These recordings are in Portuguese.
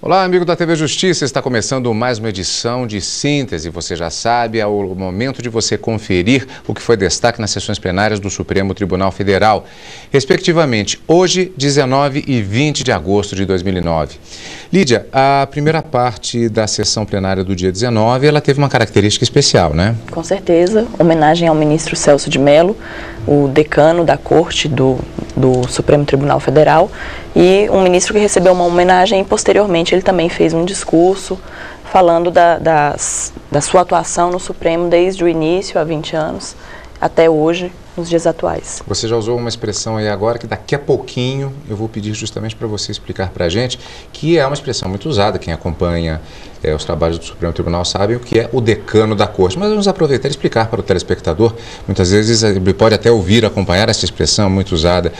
Olá, amigo da TV Justiça, está começando mais uma edição de Síntese. Você já sabe, é o momento de você conferir o que foi destaque nas sessões plenárias do Supremo Tribunal Federal, respectivamente, hoje, 19 e 20 de agosto de 2009. Lídia, a primeira parte da sessão plenária do dia 19, ela teve uma característica especial, né? Com certeza, homenagem ao ministro Celso de Mello, o decano da Corte do Supremo Tribunal Federal, e um ministro que recebeu uma homenagem e posteriormente ele também fez um discurso falando da sua atuação no Supremo desde o início, há 20 anos, até hoje, nos dias atuais. Você já usou uma expressão aí agora que daqui a pouquinho eu vou pedir justamente para você explicar para a gente, que é uma expressão muito usada, quem acompanha os trabalhos do Supremo Tribunal sabe o que é o decano da Corte. Mas vamos aproveitar e explicar para o telespectador, muitas vezes ele pode até ouvir, acompanhar essa expressão muito usada,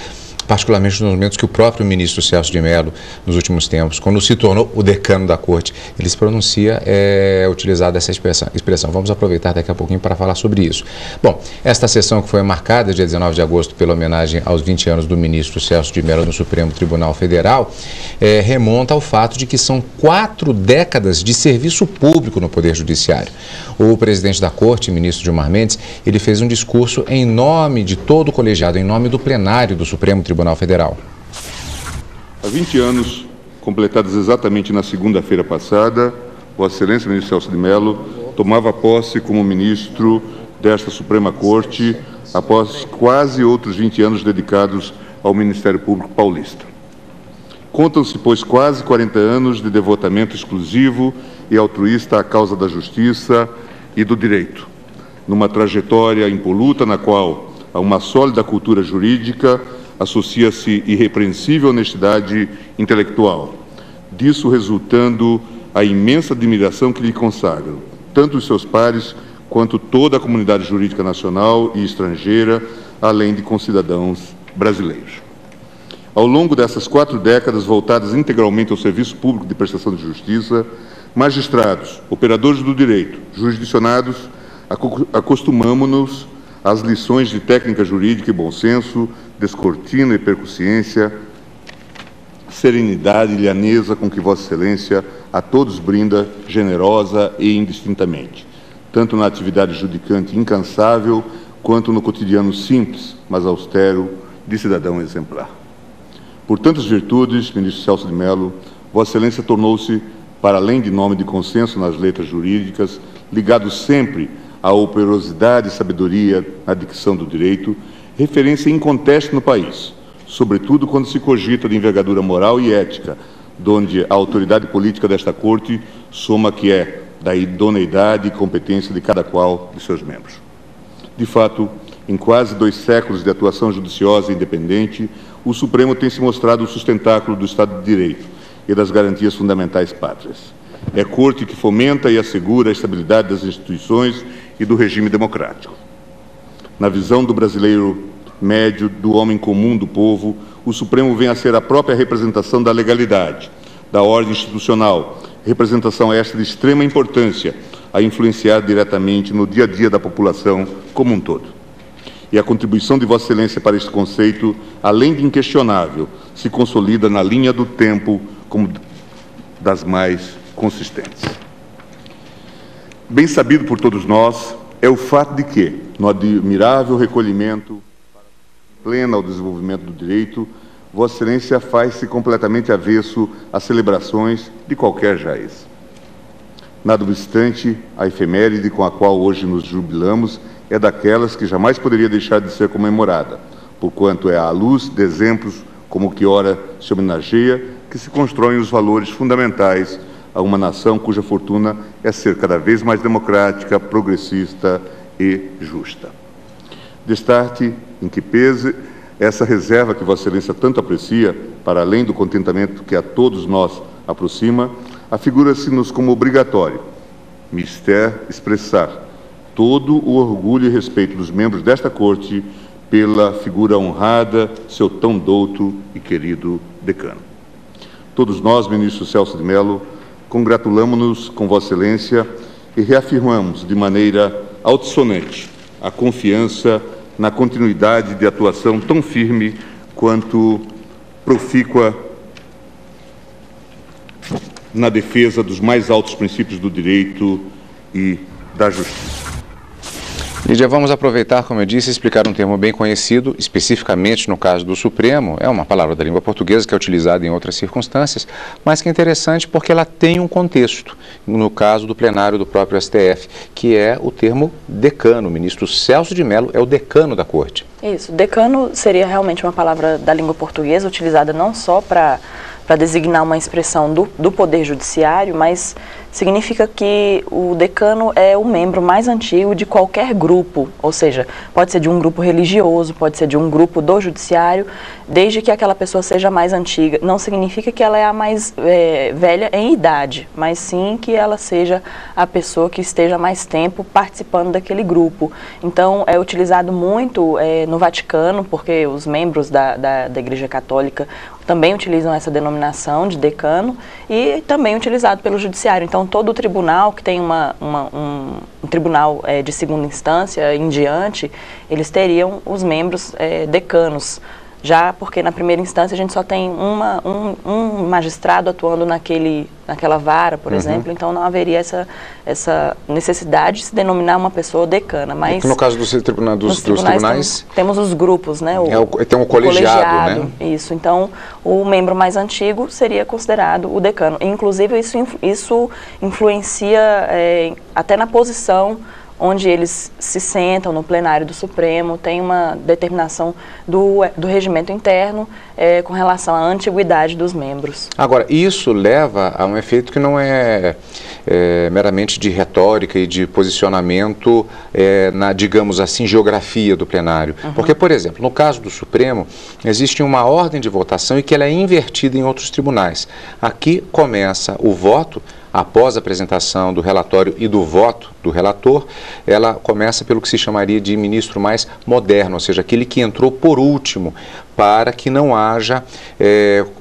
particularmente nos momentos que o próprio ministro Celso de Mello, nos últimos tempos, quando se tornou o decano da Corte, ele se pronuncia, utilizada essa expressão. Vamos aproveitar daqui a pouquinho para falar sobre isso. Bom, esta sessão que foi marcada, dia 19 de agosto, pela homenagem aos 20 anos do ministro Celso de Mello no Supremo Tribunal Federal, remonta ao fato de que são 4 décadas de serviço público no Poder Judiciário. O presidente da Corte, ministro Gilmar Mendes, ele fez um discurso em nome de todo o colegiado, em nome do plenário do Supremo Tribunal Federal. Há 20 anos, completados exatamente na segunda-feira passada, Vossa Excelência, ministro Celso de Mello, tomava posse como ministro desta Suprema Corte, após quase outros 20 anos dedicados ao Ministério Público Paulista. Contam-se, pois, quase 40 anos de devotamento exclusivo e altruísta à causa da justiça e do direito, numa trajetória impoluta na qual, a uma sólida cultura jurídica, associa-se irrepreensível honestidade intelectual, disso resultando a imensa admiração que lhe consagram, tanto os seus pares quanto toda a comunidade jurídica nacional e estrangeira, além de concidadãos brasileiros. Ao longo dessas 4 décadas voltadas integralmente ao serviço público de prestação de justiça, magistrados, operadores do direito, jurisdicionados, acostumamo-nos às lições de técnica jurídica e bom senso, descortina e percussiência, serenidade e lhaneza com que Vossa Excelência a todos brinda, generosa e indistintamente, tanto na atividade judicante incansável, quanto no cotidiano simples, mas austero, de cidadão exemplar. Por tantas virtudes, ministro Celso de Mello, Vossa Excelência tornou-se, para além de nome de consenso nas letras jurídicas, ligado sempre à operosidade e sabedoria na dicção do direito, referência inconteste no país, sobretudo quando se cogita de envergadura moral e ética, donde a autoridade política desta Corte soma que é da idoneidade e competência de cada qual de seus membros. De fato, em quase 2 séculos de atuação judiciosa e independente, o Supremo tem se mostrado o sustentáculo do Estado de Direito e das garantias fundamentais pátrias. É Corte que fomenta e assegura a estabilidade das instituições e do regime democrático. Na visão do brasileiro médio, do homem comum do povo, o Supremo vem a ser a própria representação da legalidade, da ordem institucional, representação esta de extrema importância a influenciar diretamente no dia a dia da população como um todo. E a contribuição de Vossa Excelência para este conceito, além de inquestionável, se consolida na linha do tempo como das mais consistentes. Bem sabido por todos nós é o fato de que, no admirável recolhimento pleno ao desenvolvimento do direito, Vossa Excelência faz-se completamente avesso às celebrações de qualquer jaz. Nada obstante, a efeméride com a qual hoje nos jubilamos é daquelas que jamais poderia deixar de ser comemorada, porquanto é à luz de exemplos como o que ora se homenageia que se constroem os valores fundamentais a uma nação cuja fortuna é ser cada vez mais democrática, progressista e justa. Destarte em que pese essa reserva que Vossa Excelência tanto aprecia, para além do contentamento que a todos nós aproxima, afigura-se-nos como obrigatório, mister expressar todo o orgulho e respeito dos membros desta Corte pela figura honrada, seu tão douto e querido decano. Todos nós, ministro Celso de Mello, congratulamo-nos com Vossa Excelência e reafirmamos de maneira altissonante a confiança na continuidade de atuação tão firme quanto profícua na defesa dos mais altos princípios do direito e da justiça. Lídia, vamos aproveitar, como eu disse, e explicar um termo bem conhecido, especificamente no caso do Supremo. É uma palavra da língua portuguesa que é utilizada em outras circunstâncias, mas que é interessante porque ela tem um contexto, no caso do plenário do próprio STF, que é o termo decano. O ministro Celso de Mello é o decano da Corte. Isso, decano seria realmente uma palavra da língua portuguesa utilizada não só para designar uma expressão do Poder Judiciário, mas significa que o decano é o membro mais antigo de qualquer grupo, ou seja, pode ser de um grupo religioso, pode ser de um grupo do Judiciário, desde que aquela pessoa seja mais antiga. Não significa que ela é a mais velha em idade, mas sim que ela seja a pessoa que esteja mais tempo participando daquele grupo. Então, é utilizado muito no Vaticano, porque os membros da Igreja Católica também utilizam essa denominação de decano e também utilizado pelo Judiciário. Então, todo o tribunal que tem um tribunal de segunda instância em diante, eles teriam os membros decanos. Já porque na primeira instância a gente só tem um magistrado atuando naquela vara, por exemplo, então não haveria essa necessidade de se denominar uma pessoa decana. Mas no caso dos tribunais temos os grupos, né? Tem um colegiado, né? Isso, então o membro mais antigo seria considerado o decano. Inclusive isso influencia até na posição onde eles se sentam no plenário do Supremo. Tem uma determinação do regimento interno com relação à antiguidade dos membros. Agora, isso leva a um efeito que não é meramente de retórica e de posicionamento na, digamos assim, geografia do plenário. Porque, por exemplo, no caso do Supremo, existe uma ordem de votação e que ela é invertida em outros tribunais. Aqui começa o voto. Após a apresentação do relatório e do voto do relator, ela começa pelo que se chamaria de ministro mais moderno, ou seja, aquele que entrou por último, para que não haja,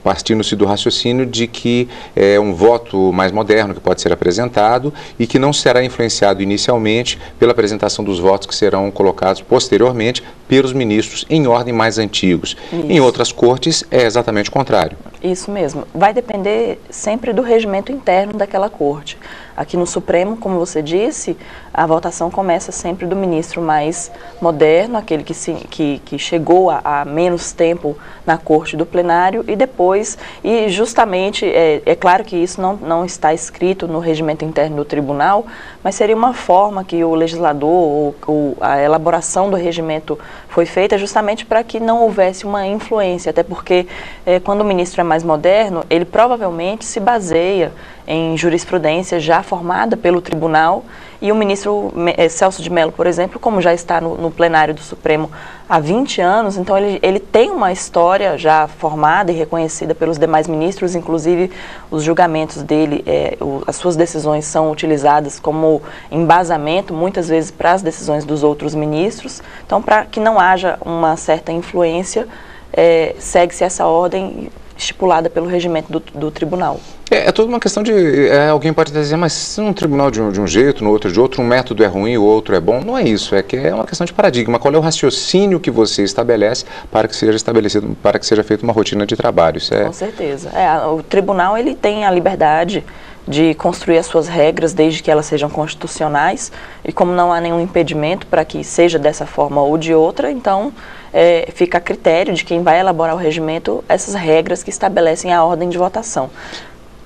partindo-se do raciocínio de que é um voto mais moderno que pode ser apresentado e que não será influenciado inicialmente pela apresentação dos votos que serão colocados posteriormente pelos ministros em ordem mais antigos. Isso. Em outras cortes é exatamente o contrário. Isso mesmo. Vai depender sempre do regimento interno daquela corte. Aqui no Supremo, como você disse, a votação começa sempre do ministro mais moderno, aquele que chegou a menos tempo na corte do plenário, e depois, e justamente, é claro que isso não está escrito no regimento interno do tribunal, mas seria uma forma que o legislador, ou a elaboração do regimento foi feita justamente para que não houvesse uma influência, até porque quando o ministro é mais moderno, ele provavelmente se baseia em jurisprudência já formada pelo tribunal, e o ministro Celso de Mello, por exemplo, como já está no plenário do Supremo há 20 anos, então ele tem uma história já formada e reconhecida pelos demais ministros, inclusive os julgamentos dele, as suas decisões são utilizadas como embasamento, muitas vezes, para as decisões dos outros ministros. Então, para que não haja uma certa influência, segue-se essa ordem estipulada pelo regimento do tribunal. É toda uma questão de... alguém pode dizer, mas se um tribunal de um jeito, no outro de outro, um método é ruim, o outro é bom. Não é isso, é uma questão de paradigma. Qual é o raciocínio que você estabelece para que seja estabelecido, para que seja feita uma rotina de trabalho? Isso Com certeza. O tribunal ele tem a liberdade de construir as suas regras desde que elas sejam constitucionais, e como não há nenhum impedimento para que seja dessa forma ou de outra, então fica a critério de quem vai elaborar o regimento essas regras que estabelecem a ordem de votação.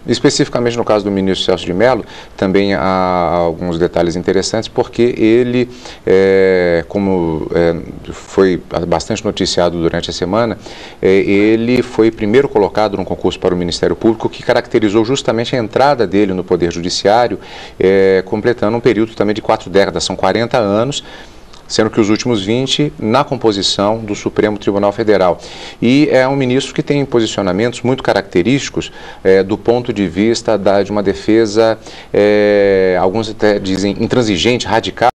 Especificamente no caso do ministro Celso de Mello, também há alguns detalhes interessantes, porque ele, como foi bastante noticiado durante a semana, ele foi primeiro colocado num concurso para o Ministério Público, que caracterizou justamente a entrada dele no Poder Judiciário, completando um período também de 4 décadas, são 40 anos, sendo que os últimos 20 na composição do Supremo Tribunal Federal. E é um ministro que tem posicionamentos muito característicos do ponto de vista de uma defesa, alguns até dizem intransigente, radical,